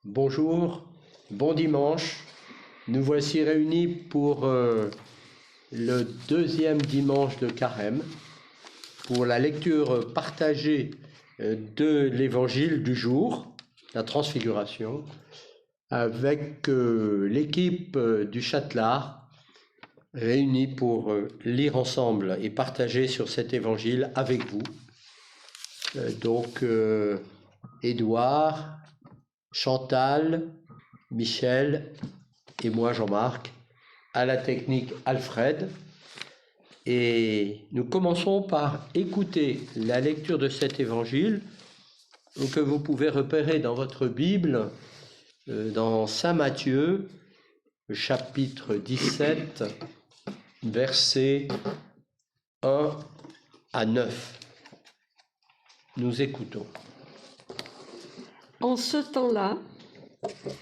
Bonjour, bon dimanche. Nous voici réunis pour le deuxième dimanche de Carême, pour la lecture partagée de l'évangile du jour, la Transfiguration, avec l'équipe du Châtelard, réunie pour lire ensemble et partager sur cet évangile avec vous. Édouard, Chantal, Michel et moi Jean-Marc, à la technique Alfred. Et nous commençons par écouter la lecture de cet évangile que vous pouvez repérer dans votre Bible, dans Saint Matthieu, chapitre 17, versets 1 à 9. Nous écoutons. En ce temps-là,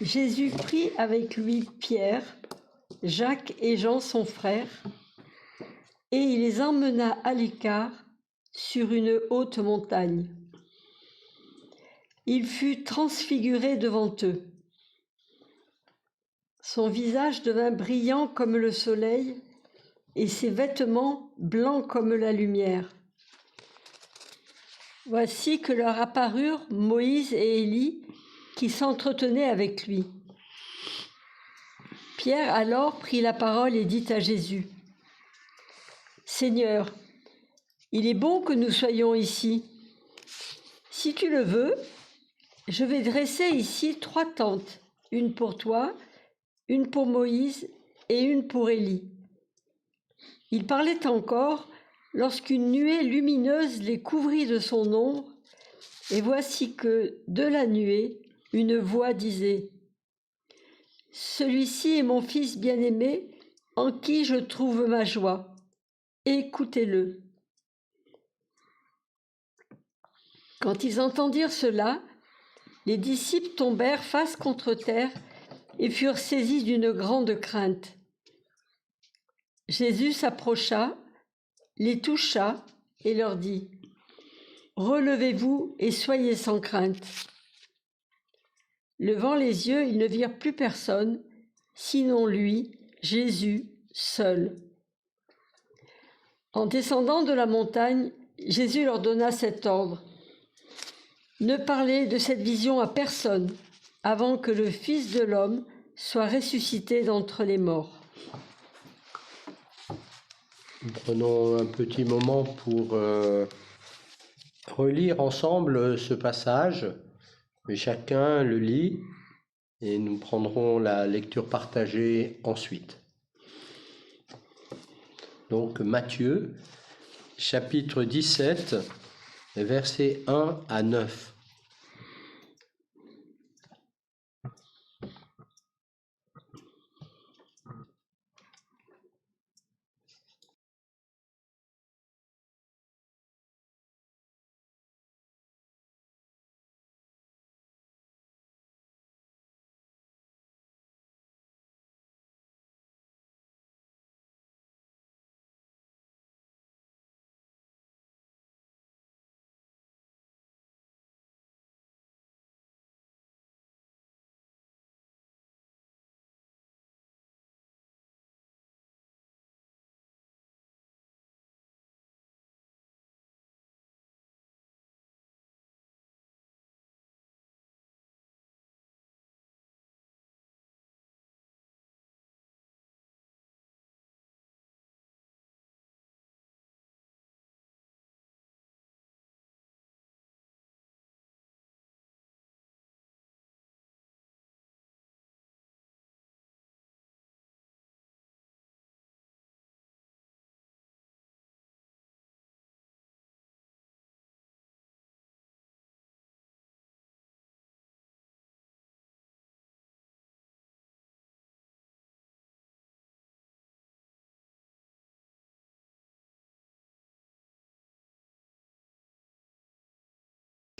Jésus prit avec lui Pierre, Jacques et Jean son frère, et il les emmena à l'écart sur une haute montagne. Il fut transfiguré devant eux. Son visage devint brillant comme le soleil, et ses vêtements blancs comme la lumière. Voici que leur apparurent Moïse et Élie, qui s'entretenaient avec lui. Pierre alors prit la parole et dit à Jésus : « Seigneur, il est bon que nous soyons ici. Si tu le veux, je vais dresser ici 3 tentes, une pour toi, une pour Moïse et une pour Élie. » Il parlait encore lorsqu'une nuée lumineuse les couvrit de son ombre, et voici que, de la nuée, une voix disait : « Celui-ci est mon fils bien-aimé, en qui je trouve ma joie. Écoutez-le. » Quand ils entendirent cela, les disciples tombèrent face contre terre et furent saisis d'une grande crainte. Jésus s'approcha, les toucha et leur dit : « Relevez-vous et soyez sans crainte. » Levant les yeux, ils ne virent plus personne, sinon lui, Jésus, seul. En descendant de la montagne, Jésus leur donna cet ordre : « Ne parlez de cette vision à personne, avant que le Fils de l'homme soit ressuscité d'entre les morts. » Nous prenons un petit moment pour relire ensemble ce passage. Chacun le lit et nous prendrons la lecture partagée ensuite. Donc Matthieu, chapitre 17, versets 1 à 9.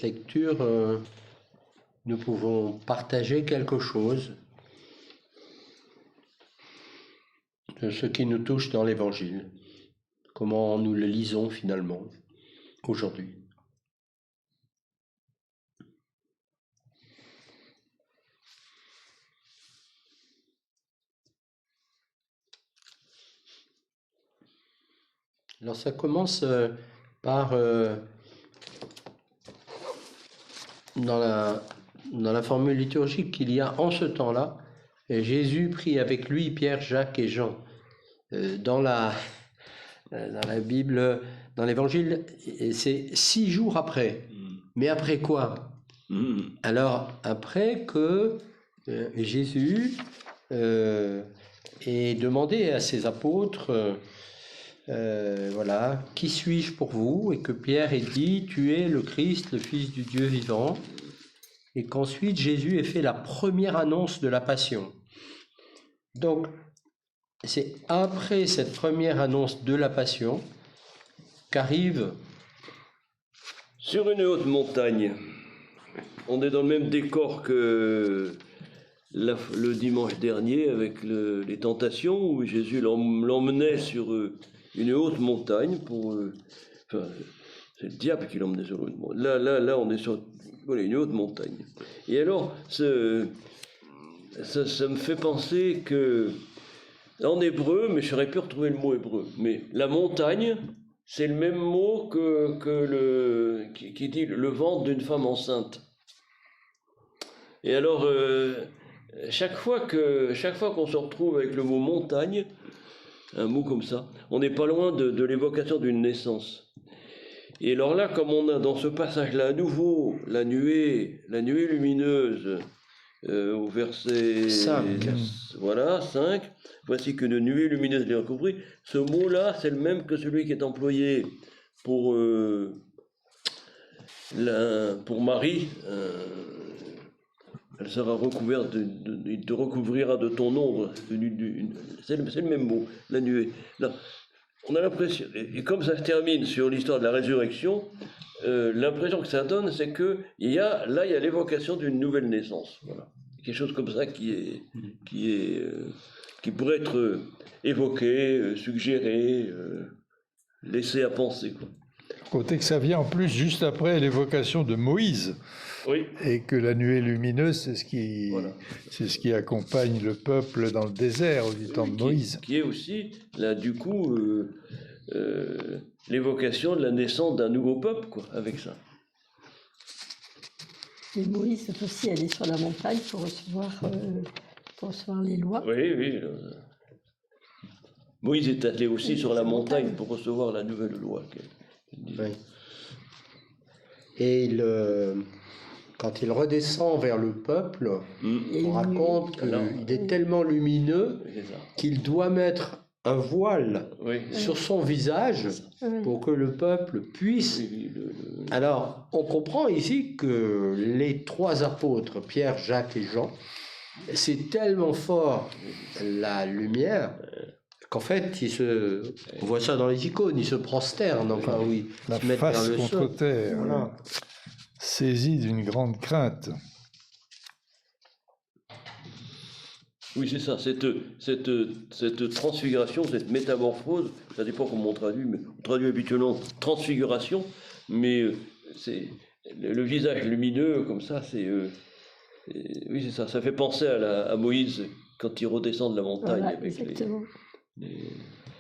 Lecture, nous pouvons partager quelque chose de ce qui nous touche dans l'Évangile, comment nous le lisons finalement aujourd'hui. Alors ça commence par, dans la formule liturgique qu'il y a en ce temps-là, Jésus prit avec lui Pierre, Jacques et Jean. Dans la Bible, dans l'Évangile, c'est 6 jours après. Mais après quoi? Alors, après que Jésus ait demandé à ses apôtres, voilà, qui suis-je pour vous? Et que Pierre ait dit, tu es le Christ, le Fils du Dieu vivant. Et qu'ensuite Jésus ait fait la première annonce de la Passion. Donc, c'est après cette première annonce de la Passion qu'arrive... Sur une haute montagne, on est dans le même décor que le dimanche dernier avec les tentations, où Jésus l'emmenait sur une haute montagne pour... enfin, c'est le diable qui l'emmenait sur une montagne. Là, on est sur une haute montagne. Et alors, ça me fait penser que, en hébreu, mais j'aurais pu retrouver le mot hébreu, mais la montagne, c'est le même mot qui dit le ventre d'une femme enceinte. Et alors, chaque fois qu'on se retrouve avec le mot montagne, un mot comme ça, on n'est pas loin de l'évocation d'une naissance. Et alors là, comme on a dans ce passage-là à nouveau la nuée lumineuse au verset 5. Voilà, 5. Voici qu'une nuée lumineuse les recouvrit. Ce mot-là, c'est le même que celui qui est employé pour Marie. Elle sera recouverte, il te recouvrira de ton ombre. C'est le même mot, la nuée. Là, on a l'impression, et comme ça se termine sur l'histoire de la résurrection, l'impression que ça donne, c'est qu'il y a l'évocation d'une nouvelle naissance. Voilà. Quelque chose comme ça qui pourrait être évoqué, suggéré, laissé à penser, quoi. Côté que ça vient en plus juste après l'évocation de Moïse. Oui. Et que la nuée lumineuse, c'est ce qui accompagne le peuple dans le désert du temps de Moïse. Qui est aussi, là, du coup, l'évocation de la naissance d'un nouveau peuple, quoi, avec ça. Et Moïse est aussi allé sur la montagne pour recevoir les lois. Oui. Moïse est allé aussi sur la montagne pour recevoir la nouvelle loi. Oui. Et quand il redescend vers le peuple, on raconte qu'il est tellement lumineux qu'il doit mettre un voile sur son visage pour que le peuple puisse... Alors, on comprend ici que les 3 apôtres, Pierre, Jacques et Jean, c'est tellement fort la lumière qu'en fait, on voit ça dans les icônes, ils se prosternent, enfin oui, la se mettent face vers le contre sol. terre, Voilà. Saisi d'une grande crainte. Oui, c'est ça, cette transfiguration, cette métamorphose, ça dépend comment on traduit, mais on traduit habituellement transfiguration, mais c'est le visage lumineux comme ça, oui, c'est ça, ça fait penser à Moïse quand il redescend de la montagne. Voilà, avec exactement.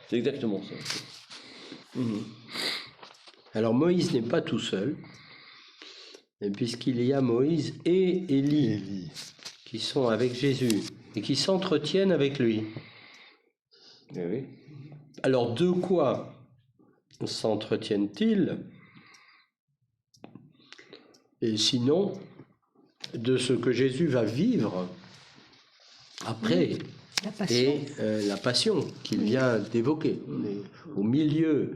C'est exactement ça. Alors Moïse n'est pas tout seul, puisqu'il y a Moïse et Élie qui sont avec Jésus et qui s'entretiennent avec lui. Eh oui. Alors de quoi s'entretiennent-ils? Et sinon, de ce que Jésus va vivre après la passion qu'il vient d'évoquer. On est au milieu,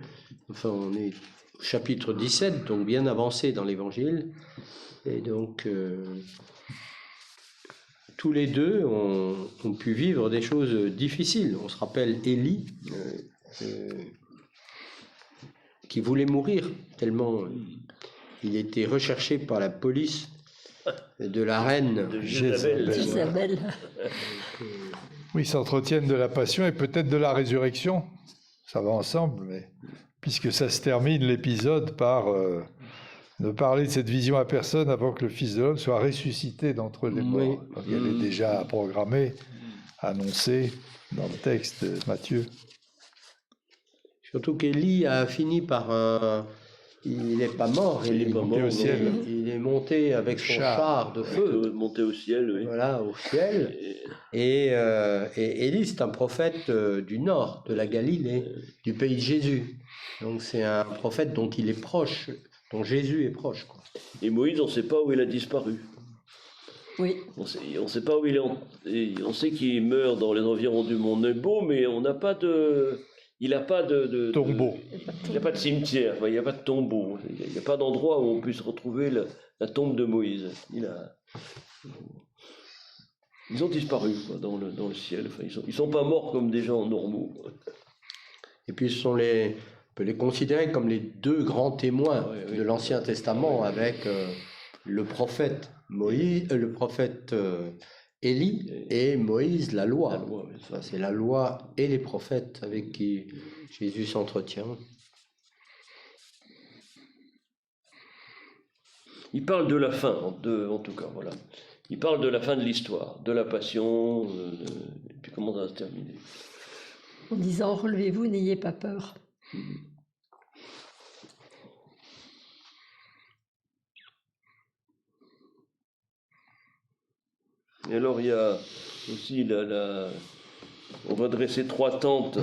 enfin on est au chapitre 17, donc bien avancé dans l'Évangile, et donc tous les deux ont pu vivre des choses difficiles. On se rappelle Élie, qui voulait mourir tellement il était recherché par la police de la reine de Jézabel. Oui, ils s'entretiennent de la passion et peut-être de la résurrection. Ça va ensemble, mais puisque ça se termine l'épisode par ne parler de cette vision à personne avant que le Fils de l'homme soit ressuscité d'entre les morts. Oui. Il y avait déjà programmé, annoncé dans le texte de Matthieu. Surtout qu'Élie a fini par il n'est pas mort, il est monté au ciel. Il est monté avec son char de feu. Monté au ciel, oui. Voilà, au ciel. Et Élie, c'est un prophète du nord, de la Galilée, du pays de Jésus. Donc c'est un prophète dont il est proche, dont Jésus est proche, quoi. Et Moïse, on ne sait pas où il a disparu. Oui. On sait pas où il est. On sait qu'il meurt dans les environs du mont Nebo, mais on n'a pas de. Il n'a pas de tombeau. Il n'a pas de cimetière. Enfin, il n'y a pas de tombeau. Il n'y a pas d'endroit où on puisse retrouver la tombe de Moïse. Ils ont disparu quoi, dans le ciel. Enfin, ils sont pas morts comme des gens normaux. Et puis on peut les considérer comme les deux grands témoins de l'Ancien Testament avec le prophète Moïse, le prophète Élie et Moïse, la loi. Enfin, c'est la loi et les prophètes avec qui Jésus s'entretient. Il parle de la fin, en tout cas, voilà. Il parle de la fin de l'histoire, de la passion, et puis comment ça va se terminer. En disant, relevez-vous, n'ayez pas peur. Et alors il y a aussi on va dresser 3 tentes.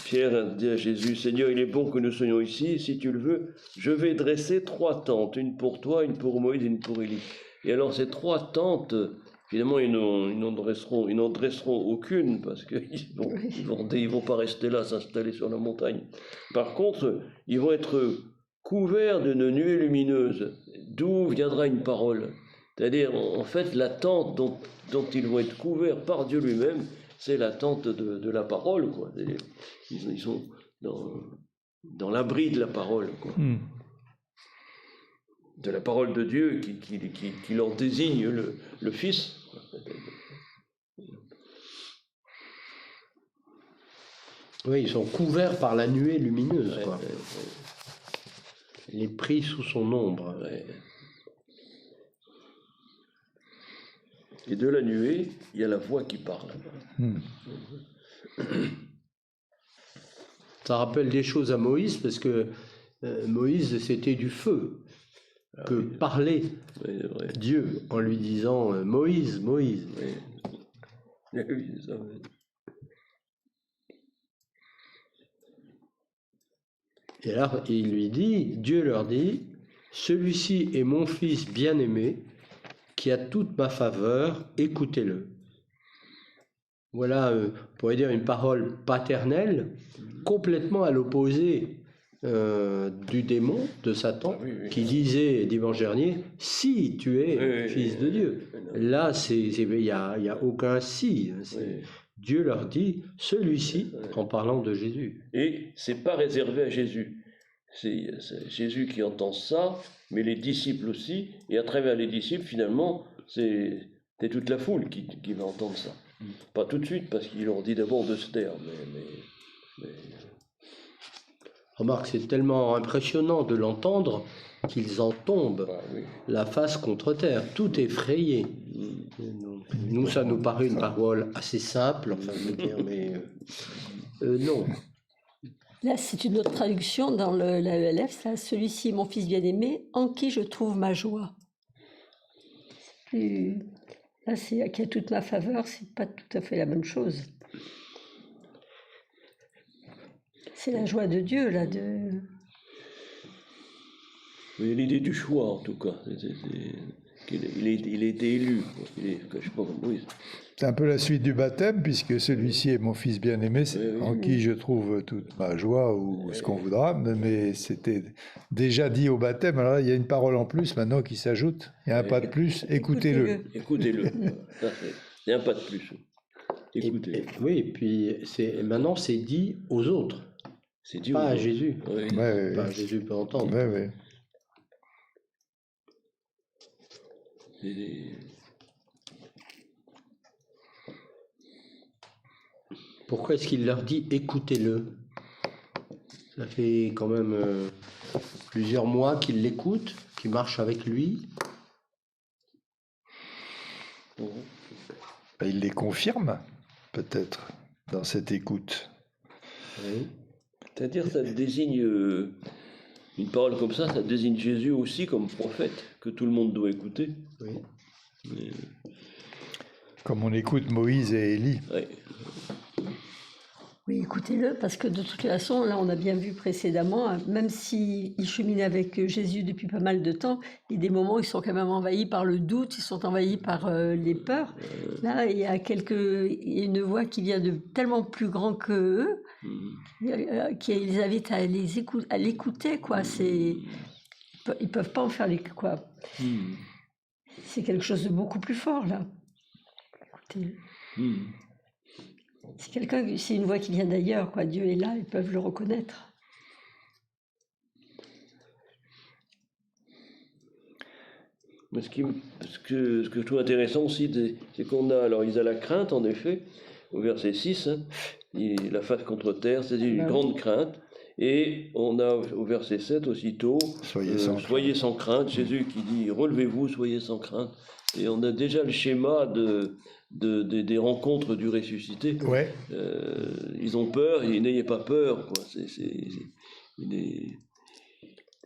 Pierre dit à Jésus, Seigneur, il est bon que nous soyons ici, si tu le veux, je vais dresser 3 tentes, une pour toi, une pour Moïse, une pour Élie. Et alors ces 3 tentes, finalement, ils n'en dresseront aucune, parce qu'ils vont pas rester là, s'installer sur la montagne. Par contre, ils vont être couverts d'une nuée lumineuse, d'où viendra une parole. C'est-à-dire, en fait, la tente dont ils vont être couverts par Dieu lui-même, c'est la tente de la parole, quoi. Ils sont dans l'abri de la parole, quoi. De la parole de Dieu qui leur désigne le Fils. Oui, ils sont couverts par la nuée lumineuse, quoi. Les pris sous son ombre. Et de la nuée, il y a la voix qui parle. Ça rappelle des choses à Moïse, parce que Moïse, c'était du feu que parlait Dieu en lui disant « Moïse, Moïse ». Et alors, il lui dit, Dieu leur dit, « Celui-ci est mon fils bien-aimé, qui a toute ma faveur, écoutez-le. » Voilà, on pourrait dire une parole paternelle, complètement à l'opposé du démon, de Satan, qui disait dimanche dernier, « Si tu es fils de Dieu ». Là, il n'y a aucun « si ». Dieu leur dit, celui-ci, en parlant de Jésus. Et c'est pas réservé à Jésus. C'est Jésus qui entend ça, mais les disciples aussi, et à travers les disciples, finalement, c'est toute la foule qui va entendre ça. Pas tout de suite, parce qu'ils leur dit d'abord de se taire, mais... Remarque, c'est tellement impressionnant de l'entendre qu'ils en tombent la face contre terre, tout effrayé. Donc, nous, ça nous paraît une parole assez simple, enfin, je veux dire, mais non. Là, c'est une autre traduction dans l'AELF, ça, celui-ci est mon fils bien-aimé, en qui je trouve ma joie. Là, c'est qui a toute ma faveur, c'est pas tout à fait la même chose. C'est la joie de Dieu, là, Oui, l'idée du choix, en tout cas. Il a été élu. Je sais pas comment, oui. C'est un peu la suite du baptême, puisque celui-ci est mon fils bien-aimé, en qui je trouve toute ma joie, ou ce qu'on voudra, mais c'était déjà dit au baptême. Alors là, il y a une parole en plus maintenant qui s'ajoute. Il y a un pas de plus, écoutez-le. Écoutez-le. Il y a un pas de plus. Écoutez. Oui, et puis maintenant c'est dit aux autres. C'est dit pas à Jésus. Oui. Pas Jésus peut entendre. Ouais. Pourquoi est-ce qu'il leur dit écoutez-le? Ça fait quand même plusieurs mois qu'il l'écoute, qu'il marche avec lui. Il les confirme, peut-être, dans cette écoute. Oui. C'est-à-dire, ça désigne, une parole comme ça désigne Jésus aussi comme prophète, que tout le monde doit écouter. Oui. Mais, Comme on écoute Moïse et Élie. ouais. Oui, écoutez-le, parce que de toute façon, là, on a bien vu précédemment, même s'ils cheminent avec Jésus depuis pas mal de temps, il y a des moments où ils sont quand même envahis par le doute, ils sont envahis par les peurs. Là, il y a une voix qui vient de tellement plus grand que eux, qu'ils invitent à l'écouter, quoi. Ils peuvent pas en faire quoi. C'est quelque chose de beaucoup plus fort, là. Écoutez. C'est une voix qui vient d'ailleurs, quoi. Dieu est là, ils peuvent le reconnaître. Mais ce que je trouve intéressant aussi, c'est qu'on a, alors ils ont la crainte, en effet, au verset 6, la face contre terre, c'est une grande crainte. Et on a au verset 7 aussitôt, soyez sans crainte, Jésus qui dit, relevez-vous, soyez sans crainte. Et on a déjà le schéma des rencontres du ressuscité. Ouais. Ils ont peur, et n'ayez pas peur, quoi.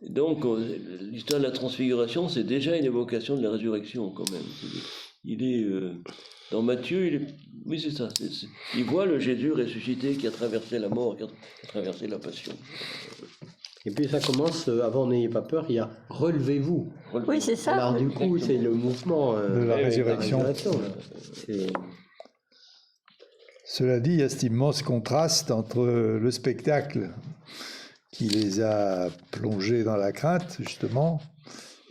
Donc, l'histoire de la transfiguration, c'est déjà une évocation de la résurrection, quand même. Dans Matthieu, oui, c'est ça. Il voit le Jésus ressuscité qui a traversé la mort, qui a traversé la passion. Et puis ça commence, avant n'ayez pas peur, il y a relevez-vous. Oui, c'est ça. Alors du coup, c'est le mouvement de la résurrection. Cela dit, il y a cet immense contraste entre le spectacle qui les a plongés dans la crainte, justement,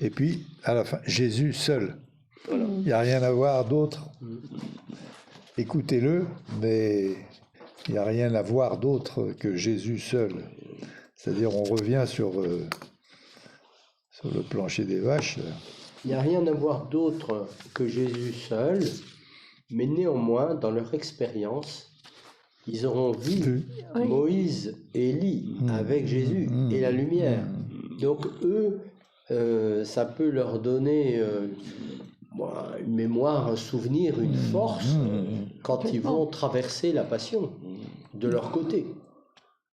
et puis, à la fin, Jésus seul. Voilà. Il n'y a rien à voir d'autre. Écoutez-le, mais il n'y a rien à voir d'autre que Jésus seul. C'est-à-dire, on revient sur le plancher des vaches. Il n'y a rien à voir d'autre que Jésus seul, mais néanmoins, dans leur expérience, ils auront vu Moïse et Élie avec Jésus et la lumière. Donc eux, ça peut leur donner une mémoire, un souvenir, une force quand ils vont traverser la passion de leur côté.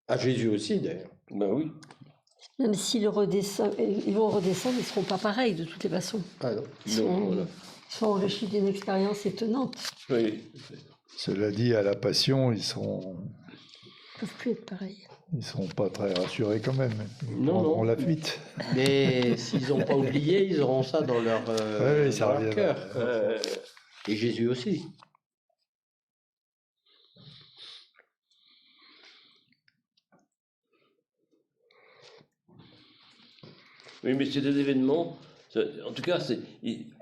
À Jésus aussi d'ailleurs. Ben oui. Même s'ils vont redescendre, ils ne seront pas pareils de toutes les façons. Ah non. Ils sont enrichis d'une expérience étonnante. Oui. Cela dit, à la passion, ils ne peuvent plus être pareils. Ils ne seront pas très rassurés quand même. Ils non. prendront la fuite. Mais s'ils n'ont pas oublié, ils auront ça dans leur, dans leur cœur. Et Jésus aussi. Oui, mais c'est des événements, en tout cas,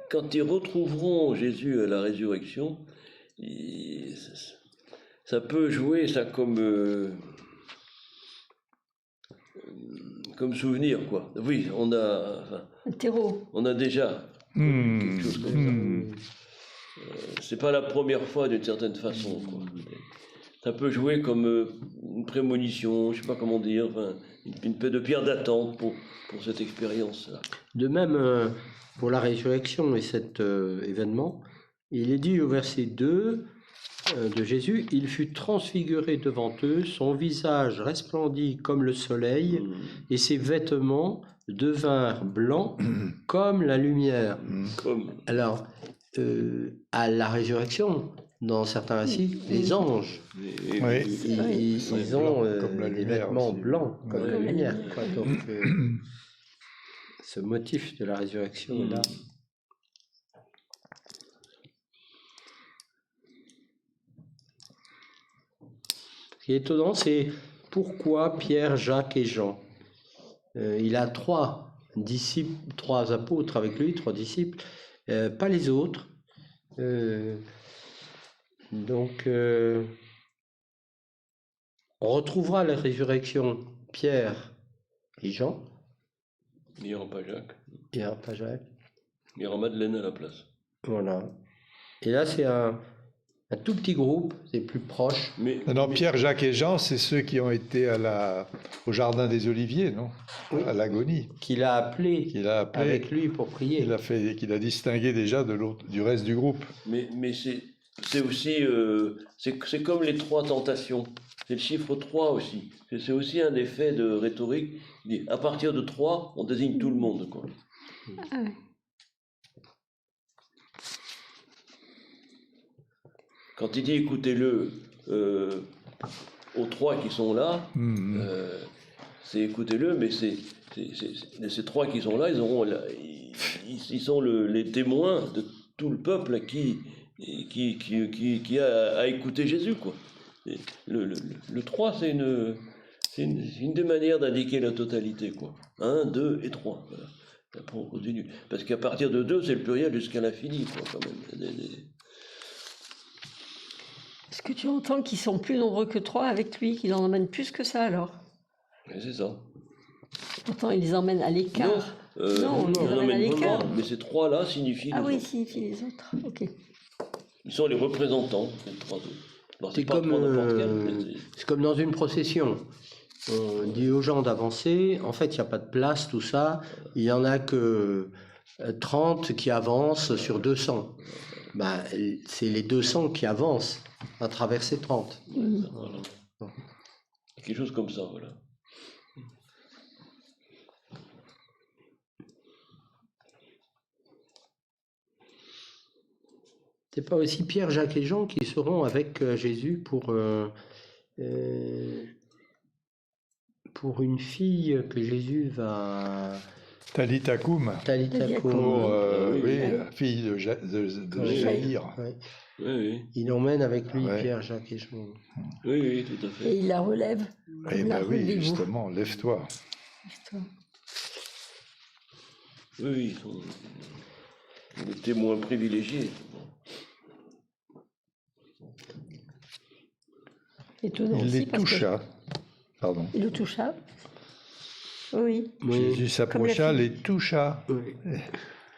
quand ils retrouveront Jésus à la résurrection, ça peut jouer ça comme souvenir, quoi. Oui, on a déjà quelque chose comme ça. C'est pas la première fois d'une certaine façon, quoi. Ça peut jouer comme une prémonition, je sais pas comment dire, enfin, une de pierre d'attente pour cette expérience-là. De même, pour la résurrection et cet événement, il est dit au verset 2 de Jésus, « Il fut transfiguré devant eux, son visage resplendit comme le soleil, et ses vêtements devinrent blancs comme la lumière. » Alors, à la résurrection, dans certains récits, les anges, ils ont des vêtements blancs comme la lumière. Donc, ce motif de la résurrection est là. Ce qui est étonnant, c'est pourquoi Pierre, Jacques et Jean. Il a 3 disciples, 3 apôtres avec lui, 3 disciples, pas les autres. Donc, on retrouvera la résurrection Pierre et Jean. Il n'y aura pas Jacques. Il n'y aura pas Jacques. Il y aura Madeleine à la place. Voilà. Et là, c'est un tout petit groupe, c'est plus proche. Non, Pierre, Jacques et Jean, c'est ceux qui ont été au Jardin des Oliviers, non ? Oui. À l'agonie. Qu'il a appelé avec lui pour prier. Qu'il a distingué déjà du reste du groupe. Mais c'est aussi, c'est comme les 3 tentations. c'est le chiffre 3 aussi. C'est aussi un effet de rhétorique. Il dit, à partir de 3, on désigne tout le monde, quoi. Ah ouais. Quand il dit écoutez-le aux 3 qui sont là, c'est écoutez-le, mais ces 3 qui sont là, ils sont les témoins de tout le peuple qui a écouté Jésus, quoi. Et le 3, c'est une des manières d'indiquer la totalité, quoi. 1, 2 et 3. Voilà. Après, on continue. Parce qu'à partir de 2, c'est le pluriel jusqu'à l'infini, quoi, quand même. Est-ce que tu entends qu'ils sont plus nombreux que 3 avec lui, qu'il en emmène plus que ça alors? Et c'est ça. Pourtant, il les emmène à l'écart. Non, il les emmène à l'écart. Mais ces 3-là signifient Ah les oui, autres. signifie les autres. Ok. Ils sont les représentants des 3 autres. Alors, C'est pas comme, 3 n'importe quel, mais c'est comme dans une procession. On dit aux gens d'avancer. En fait, il n'y a pas de place, tout ça. Il n'y en a que 30 qui avancent sur 200. Ben, c'est les 200 qui avancent à travers ces 30. voilà. Quelque chose comme ça, voilà. C'est pas aussi Pierre, Jacques et Jean qui seront avec Jésus pour une fille que Jésus va... Talitha Koum. Talitha Koum. Oui, la fille de Jaïr. Ouais. Oui. Il emmène avec lui Ouais. Pierre, Jacques et Jean. Oui, tout à fait. Et il la relève. Eh bien oui, Relevez-vous. justement, lève-toi. Oui, ils sont les témoins privilégiés. Étonnant Il aussi les parce que toucha. Pardon. il le toucha. Oui. Jésus s'approcha, les toucha. Oui.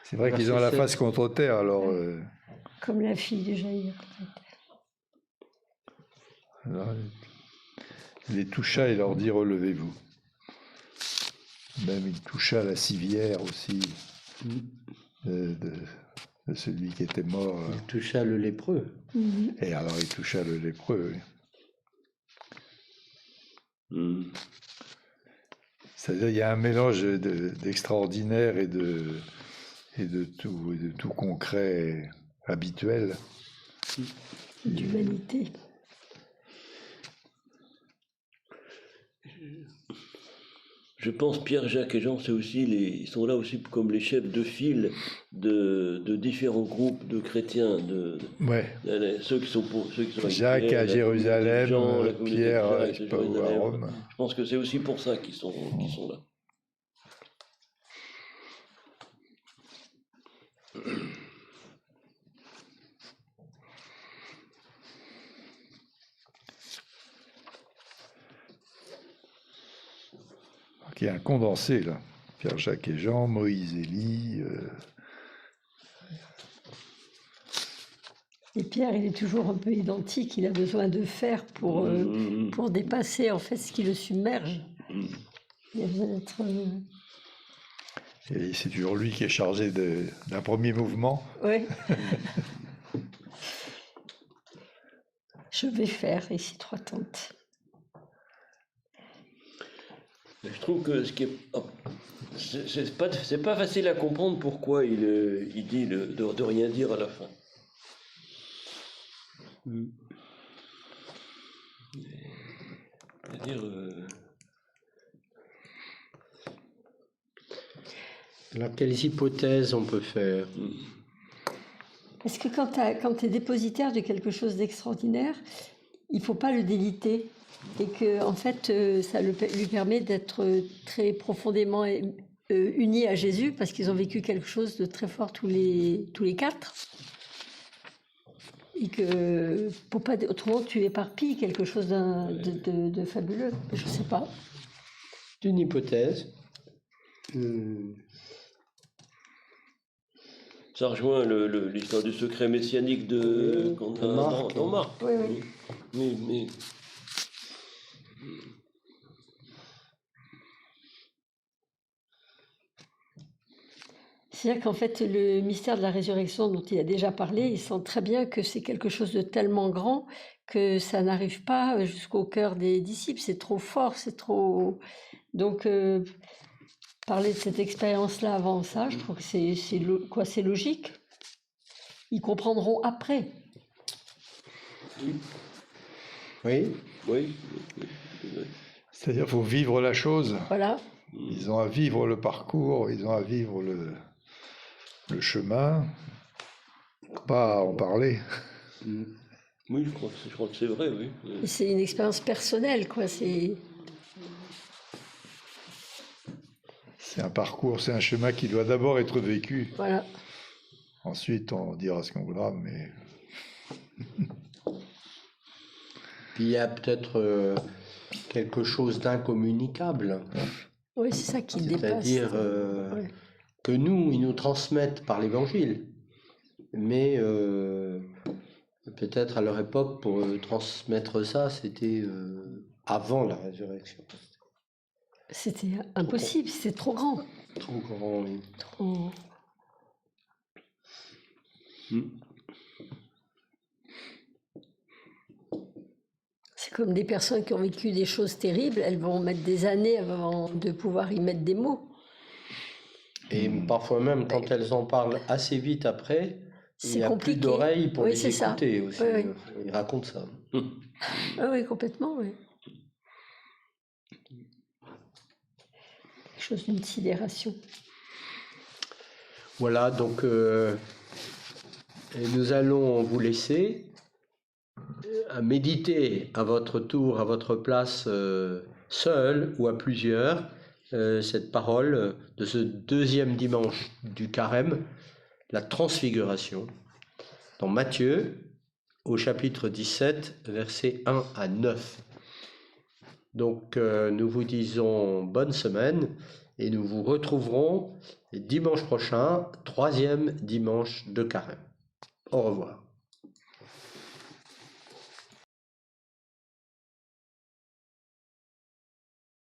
C'est vrai qu'ils ont la face contre terre, alors... Comme la fille de Jaïr. alors, il les toucha et leur dit relevez-vous. Même il toucha la civière aussi de celui qui était mort. Il toucha le lépreux. Et alors il toucha le lépreux. Oui. C'est-à-dire il y a un mélange d'extraordinaire et de tout concret habituel. D'humanité. Je pense Pierre, Jacques et Jean, c'est aussi ils sont là aussi comme les chefs de file de différents groupes de chrétiens, Ouais. ceux qui sont Jacques à Jérusalem, Jean, Pierre à Rome. Je pense que c'est aussi pour ça qu'ils sont là. Il y a un condensé là. Pierre, Jacques et Jean, Moïse, Élie. Et Pierre, il est toujours un peu identique. Il a besoin de fer pour dépasser en fait ce qui le submerge. Il a besoin d'être. Et c'est toujours lui qui est chargé d'un premier mouvement. Oui. Je vais faire ici 3 tentes. Je trouve que ce qui est c'est pas facile à comprendre pourquoi il dit de rien dire à la fin. C'est-à-dire Alors, quelles hypothèses on peut faire? Est-ce que quand tu es dépositaire de quelque chose d'extraordinaire, il ne faut pas le déliter et que en fait, ça lui permet d'être très profondément unis à Jésus parce qu'ils ont vécu quelque chose de très fort tous les 4 et que pour pas autrement tu éparpilles quelque chose de fabuleux. Je ne sais pas. C'est une hypothèse. Ça rejoint l'histoire du secret messianique qu'on a dans Marc. Oui. Mais C'est-à-dire qu'en fait, le mystère de la résurrection dont il a déjà parlé, il sent très bien que c'est quelque chose de tellement grand que ça n'arrive pas jusqu'au cœur des disciples. C'est trop fort, c'est trop... Donc, parler de cette expérience-là avant ça, je trouve que c'est logique. Ils comprendront après. Oui. Oui. C'est-à-dire qu'il faut vivre la chose. Voilà. Ils ont à vivre le parcours, ils ont à vivre le chemin, pas en parler. Oui, je crois que c'est vrai, oui. C'est une expérience personnelle, quoi. C'est un parcours, c'est un chemin qui doit d'abord être vécu. Voilà. Ensuite, on dira ce qu'on voudra, mais... Puis il y a peut-être quelque chose d'incommunicable. Oui, c'est ça qui dépasse. C'est-à-dire que ils nous transmettent par l'Évangile. Mais peut-être à leur époque, pour transmettre ça, c'était avant la résurrection. C'était impossible, c'était trop grand. Trop grand, oui. Trop... C'est comme des personnes qui ont vécu des choses terribles, elles vont mettre des années avant de pouvoir y mettre des mots. Et parfois même, quand elles en parlent assez vite après, il n'y a compliqué. plus d'oreilles pour Oui, les écouter aussi. Oui. Ils racontent ça. Oui, complètement, oui. Quelque chose d'une sidération. Voilà, donc nous allons vous laisser à méditer à votre tour, à votre place, seul ou à plusieurs, cette parole de ce deuxième dimanche du carême, la transfiguration, dans Matthieu, au chapitre 17, versets 1 à 9. Donc nous vous disons bonne semaine et nous vous retrouverons dimanche prochain, 3e dimanche de carême. Au revoir.